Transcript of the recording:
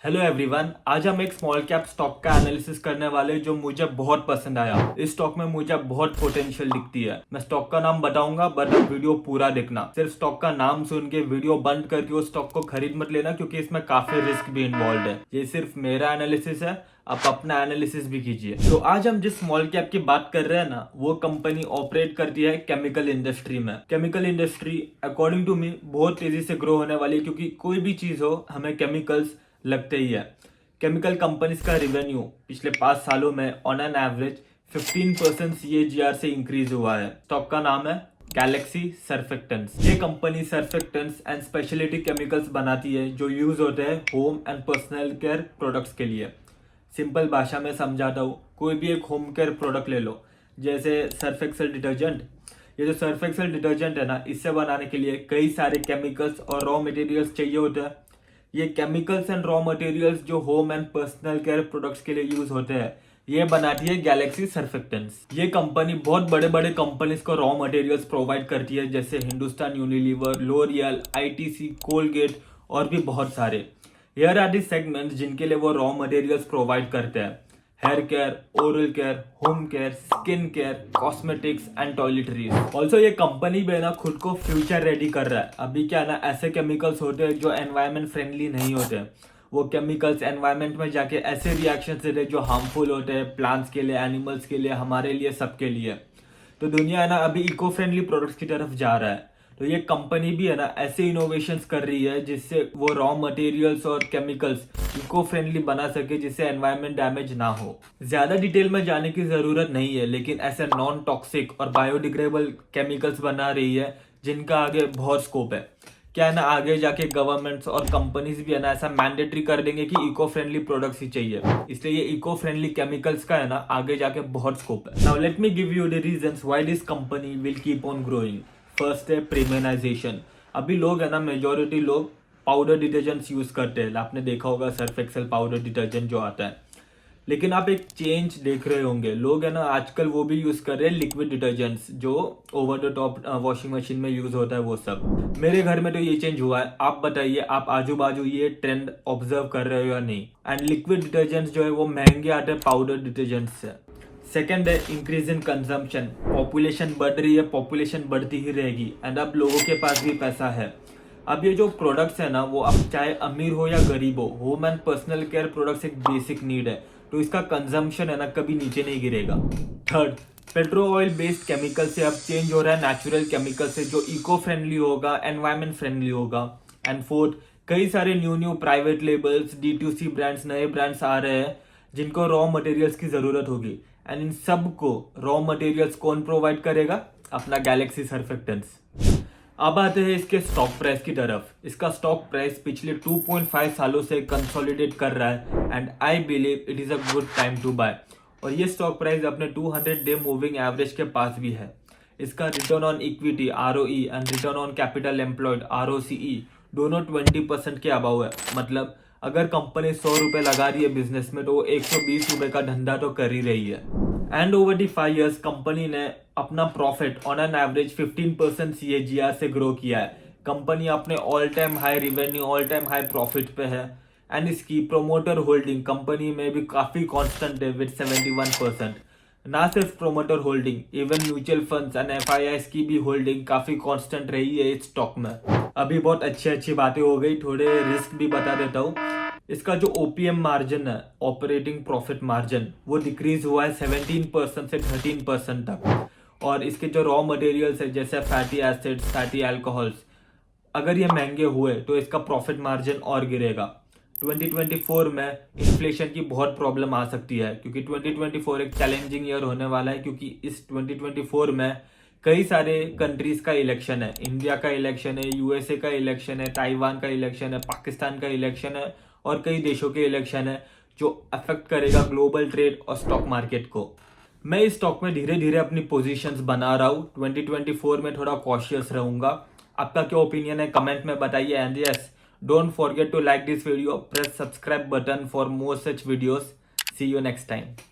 Hello everyone, आज हम एक स्मॉल कैप स्टॉक का एनालिसिस करने वाले जो मुझे बहुत पसंद आया। इस स्टॉक में मुझे बहुत पोटेंशियल दिखती है। मैं स्टॉक का नाम बताऊंगा बट आप वीडियो पूरा देखना। सिर्फ स्टॉक का नाम सुन के वीडियो बंद करके उस स्टॉक को खरीद मत लेना, क्योंकि इसमें काफी रिस्क भी इन्वॉल्व है। ये सिर्फ मेरा एनालिसिस है, आप अपना एनालिसिस भी कीजिए। तो आज हम जिस स्मॉल कैप की बात कर रहे हैं ना, वो कंपनी ऑपरेट करती है केमिकल इंडस्ट्री में। Chemical industry according to me बहुत तेजी से ग्रो होने वाली है, क्योंकि कोई भी चीज हो हमें केमिकल्स लगते ही है। केमिकल कंपनीज का रेवेन्यू पिछले 5 सालों में ऑन एन एवरेज 15% CAGR से इंक्रीज हुआ है। स्टॉक का नाम है गैलेक्सी सर्फेक्टेंट्स। ये company surfactants and speciality chemicals बनाती है जो यूज होते हैं home and personal care products के लिए। सिंपल भाषा में समझाता हूँ, कोई भी एक होम केयर प्रोडक्ट ले लो, जैसे सर्फ एक्सेल डिटर्जेंट। ये जो सर्फ एक्सेल डिटर्जेंट है ना, इससे बनाने के लिए कई सारे केमिकल्स और रॉ मटेरियल्स चाहिए होते हैं। ये केमिकल्स एंड रॉ मटेरियल्स जो home and personal care products के लिए यूज होते हैं, ये बनाती है गैलेक्सी सर्फेक्टेंट्स। ये कंपनी बहुत बड़े बड़े कंपनीज को रॉ मटेरियल्स प्रोवाइड करती है, जैसे Hindustan Unilever, L'Oreal, ITC, Colgate और भी बहुत सारे। हियर आर दी सेगमेंट्स जिनके लिए वो रॉ मटेरियल्स प्रोवाइड करते हैं: hair care, oral care, home care, skin care, cosmetics and toiletries. Also ये कंपनी भी ना खुद को फ्यूचर रेडी कर रहा है। अभी क्या है ना, ऐसे केमिकल्स होते हैं जो एनवायरमेंट फ्रेंडली नहीं होते। वो केमिकल्स एनवायरमेंट में जाके ऐसे रिएक्शन देते हैं जो हार्मफुल होते हैं प्लांट्स के लिए, एनिमल्स के लिए, हमारे लिए, सबके लिए। तो दुनिया है ना अभी इको फ्रेंडली प्रोडक्ट्स की तरफ जा रहा है। तो ये कंपनी भी है ना ऐसे इनोवेशंस कर रही है जिससे वो रॉ मटेरियल्स और केमिकल्स इको फ्रेंडली बना सके, जिससे एनवायरमेंट डैमेज ना हो। ज्यादा डिटेल में जाने की जरूरत नहीं है, लेकिन ऐसे नॉन टॉक्सिक और बायोडिग्रेडेबल केमिकल्स बना रही है जिनका आगे बहुत स्कोप है। क्या है ना, आगे जाके गवर्नमेंट्स और कंपनीज भी है ना ऐसा मैंडेटरी कर देंगे कि इको फ्रेंडली प्रोडक्ट्स ही चाहिए। इसलिए ये इको फ्रेंडली केमिकल्स का है ना आगे जाके बहुत स्कोप है। Now let me give you the reasons why this company will keep on growing. First है प्रीमियमाइजेशन। अभी लोग है ना, मेजोरिटी लोग पाउडर डिटर्जेंट्स यूज करते हैं। आपने देखा होगा सर्फ एक्सेल पाउडर डिटर्जेंट जो आता है। लेकिन आप एक चेंज देख रहे होंगे, लोग है ना आजकल वो भी यूज कर रहे हैं लिक्विड डिटर्जेंट्स जो over the top washing machine में यूज होता है, वो सब। मेरे घर में तो ये चेंज हुआ है। आप बताइए, आप आजू बाजू ये ट्रेंड ऑब्जर्व कर रहे हो या नहीं? एंड लिक्विड डिटर्जेंट्स जो है वो महंगे आते हैं पाउडर डिटर्जेंट से। सेकेंड है इंक्रीज इन कंजम्पशन। पॉपुलेशन बढ़ रही है, पॉपुलेशन बढ़ती ही रहेगी, एंड अब लोगों के पास भी पैसा है। अब ये जो प्रोडक्ट्स है ना, वो अब चाहे अमीर हो या गरीब हो, home and personal care products एक बेसिक नीड है, तो इसका कंजम्पशन है ना कभी नीचे नहीं गिरेगा। Third, petro oil based chemical से अब चेंज हो रहा है नेचुरल केमिकल से, जो इको फ्रेंडली होगा, एनवायरमेंट फ्रेंडली होगा। एंड फोर्थ, कई सारे new private labels, D2C brands, नए ब्रांड्स आ रहे हैं जिनको रॉ मटेरियल्स की जरूरत होगी। एंड इन सब को रॉ मटेरियल्स कौन प्रोवाइड करेगा? अपना गैलेक्सी सर्फेक्टेंट्स। अब आते हैं इसके स्टॉक प्राइस की तरफ। इसका स्टॉक प्राइस पिछले 2.5 सालों से कंसोलिडेट कर रहा है, and I believe it is a good time to buy. और ये स्टॉक प्राइस अपने 200 डे मूविंग एवरेज के पास भी है। इसका return on equity ROE and return on capital employed ROCE दोनों 20% के अबाव है। मतलब अगर कंपनी 100 रुपए लगा रही है बिजनेस में, तो वो 120 रुपए का धंधा तो कर ही रही है। And over the 5 years company ने अपना profit on an average 15% CAGR से ग्रो किया है। कंपनी अपने all time high revenue, all time high profit पे है। एंड इसकी प्रोमोटर होल्डिंग कंपनी में भी काफी कांस्टेंट है विद 71%। ना सिर्फ promoter holding, even mutual funds and FIIs की भी होल्डिंग काफी कांस्टेंट रही है इस स्टॉक में। अभी बहुत अच्छी बातें हो गई, थोड़े रिस्क भी बता देता हूँ। इसका जो OPM मार्जिन है, ऑपरेटिंग प्रॉफिट मार्जिन, वो डिक्रीज हुआ है 17% से 13% तक। और इसके जो रॉ मटेरियल्स है, जैसे फैटी एसिड्स, फैटी अल्कोहल्स, अगर ये महंगे हुए तो इसका प्रॉफिट मार्जिन और गिरेगा। 2024 में इन्फ्लेशन की बहुत प्रॉब्लम आ सकती है, क्योंकि 2024 एक चैलेंजिंग ईयर होने वाला है, क्योंकि इस 2024 में कई सारे कंट्रीज का इलेक्शन है। इंडिया का इलेक्शन है, USA का इलेक्शन है, ताइवान का इलेक्शन है, पाकिस्तान का इलेक्शन है, और कई देशों के इलेक्शन है, जो अफेक्ट करेगा ग्लोबल ट्रेड और स्टॉक मार्केट को। मैं इस स्टॉक में धीरे धीरे अपनी पोजीशंस बना रहा हूँ। 2024 में थोड़ा कॉशियस रहूंगा। आपका क्या ओपिनियन है, कमेंट में बताइए। And yes, don't forget to like this video, press subscribe button for more such videos. See you next time.